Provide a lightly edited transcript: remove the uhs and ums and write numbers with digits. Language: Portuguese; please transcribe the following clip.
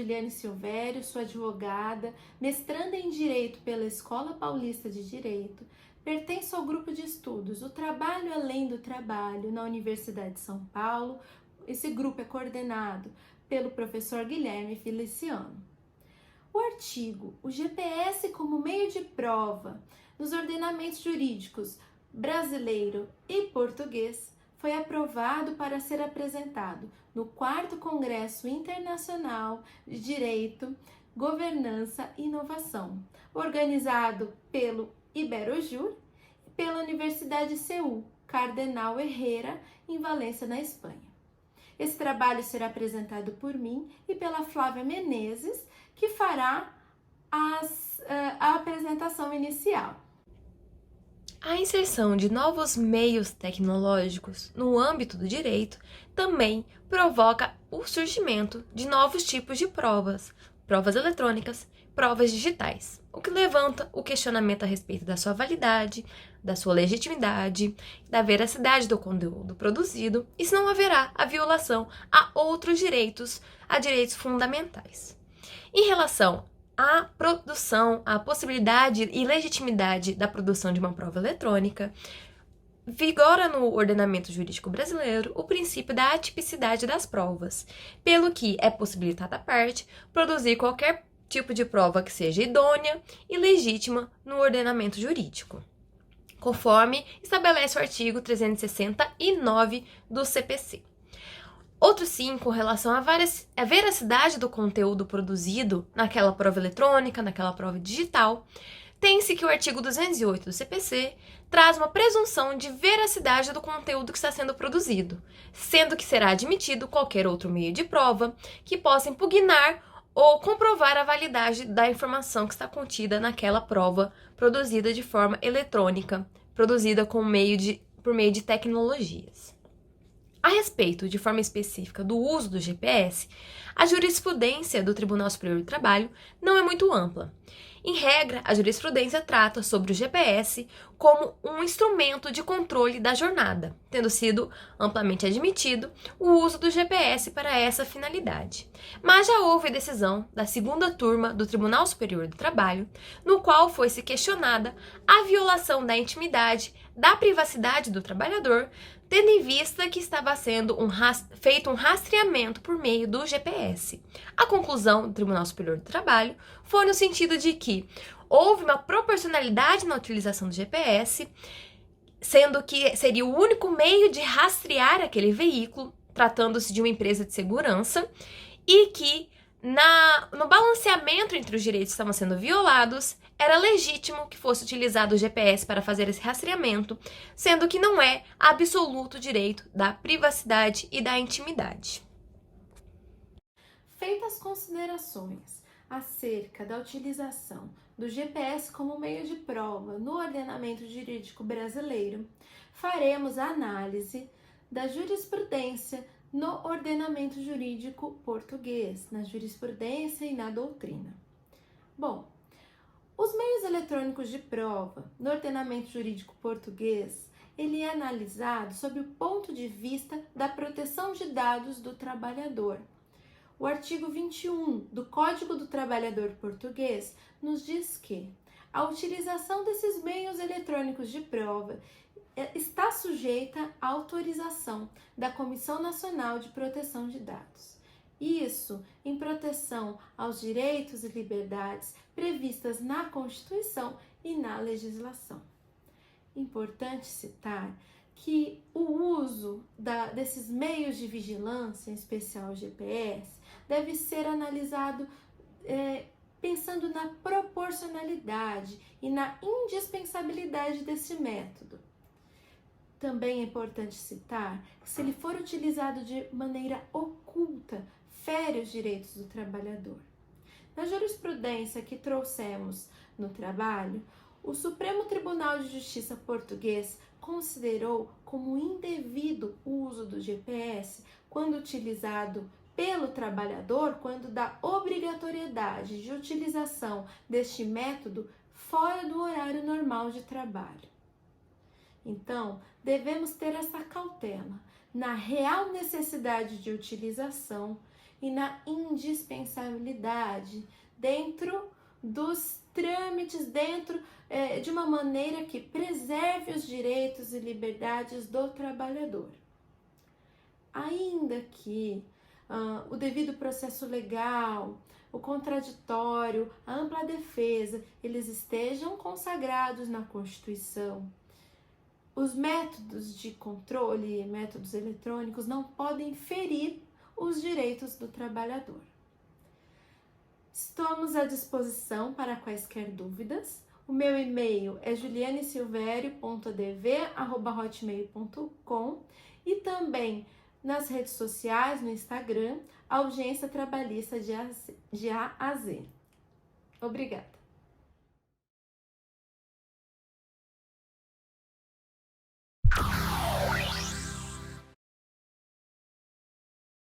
Eliane Silvério, sou advogada, mestranda em Direito pela Escola Paulista de Direito, pertenço ao grupo de estudos O Trabalho Além do Trabalho na Universidade de São Paulo. Esse grupo é coordenado pelo professor Guilherme Feliciano. O artigo O GPS como meio de prova nos ordenamentos jurídicos brasileiro e português foi aprovado para ser apresentado no 4º Congresso Internacional de Direito, Governança e Inovação, organizado pelo Iberojur e pela Universidade de Seul, Cardenal Herrera, em Valência, na Espanha. Esse trabalho será apresentado por mim e pela Flávia Menezes, que fará a apresentação inicial. A inserção de novos meios tecnológicos no âmbito do direito também provoca o surgimento de novos tipos de provas, provas eletrônicas, provas digitais, o que levanta o questionamento a respeito da sua validade, da sua legitimidade, da veracidade do conteúdo produzido e se não haverá a violação a outros direitos, a direitos fundamentais. Em relação à produção, à possibilidade e legitimidade da produção de uma prova eletrônica, vigora no ordenamento jurídico brasileiro o princípio da atipicidade das provas, pelo que é possibilitada à parte produzir qualquer tipo de prova que seja idônea e legítima no ordenamento jurídico, conforme estabelece o artigo 369 do CPC. Outro sim, com relação à veracidade do conteúdo produzido naquela prova eletrônica, naquela prova digital, tem-se que o artigo 208 do CPC traz uma presunção de veracidade do conteúdo que está sendo produzido, sendo que será admitido qualquer outro meio de prova que possa impugnar ou comprovar a validade da informação que está contida naquela prova produzida de forma eletrônica, produzida por meio de tecnologias. A respeito, de forma específica, do uso do GPS, a jurisprudência do Tribunal Superior do Trabalho não é muito ampla. Em regra, a jurisprudência trata sobre o GPS como um instrumento de controle da jornada, tendo sido amplamente admitido o uso do GPS para essa finalidade. Mas já houve decisão da 2ª turma do Tribunal Superior do Trabalho, no qual foi-se questionada a violação da intimidade, da privacidade do trabalhador, tendo em vista que estava sendo feito um rastreamento por meio do GPS. A conclusão do Tribunal Superior do Trabalho foi no sentido de que houve uma proporcionalidade na utilização do GPS, sendo que seria o único meio de rastrear aquele veículo, tratando-se de uma empresa de segurança, e que no balanceamento entre os direitos que estavam sendo violados, era legítimo que fosse utilizado o GPS para fazer esse rastreamento, sendo que não é absoluto direito da privacidade e da intimidade. Feitas as considerações acerca da utilização do GPS como meio de prova no ordenamento jurídico brasileiro, faremos a análise da jurisprudência no ordenamento jurídico português, na jurisprudência e na doutrina. Bom, os meios eletrônicos de prova no ordenamento jurídico português, ele é analisado sob o ponto de vista da proteção de dados do trabalhador. O artigo 21 do Código do Trabalhador português nos diz que a utilização desses meios eletrônicos de prova está sujeita à autorização da Comissão Nacional de Proteção de Dados. Isso em proteção aos direitos e liberdades previstas na Constituição e na legislação. Importante citar que o uso desses meios de vigilância, em especial o GPS, deve ser analisado pensando na proporcionalidade e na indispensabilidade desse método. Também é importante citar que, se ele for utilizado de maneira oculta, fere os direitos do trabalhador. Na jurisprudência que trouxemos no trabalho, o Supremo Tribunal de Justiça português considerou como indevido o uso do GPS quando utilizado pelo trabalhador, quando da obrigatoriedade de utilização deste método fora do horário normal de trabalho. Então, devemos ter essa cautela na real necessidade de utilização e na indispensabilidade dentro dos trâmites, dentro de uma maneira que preserve os direitos e liberdades do trabalhador. Ainda que o devido processo legal, o contraditório, a ampla defesa, eles estejam consagrados na Constituição, os métodos de controle, métodos eletrônicos, não podem ferir os direitos do trabalhador. Estamos à disposição para quaisquer dúvidas. O meu e-mail é julianesilverio.dv@hotmail.com e também nas redes sociais, no Instagram, a Urgência Trabalhista de A a Z. Obrigada.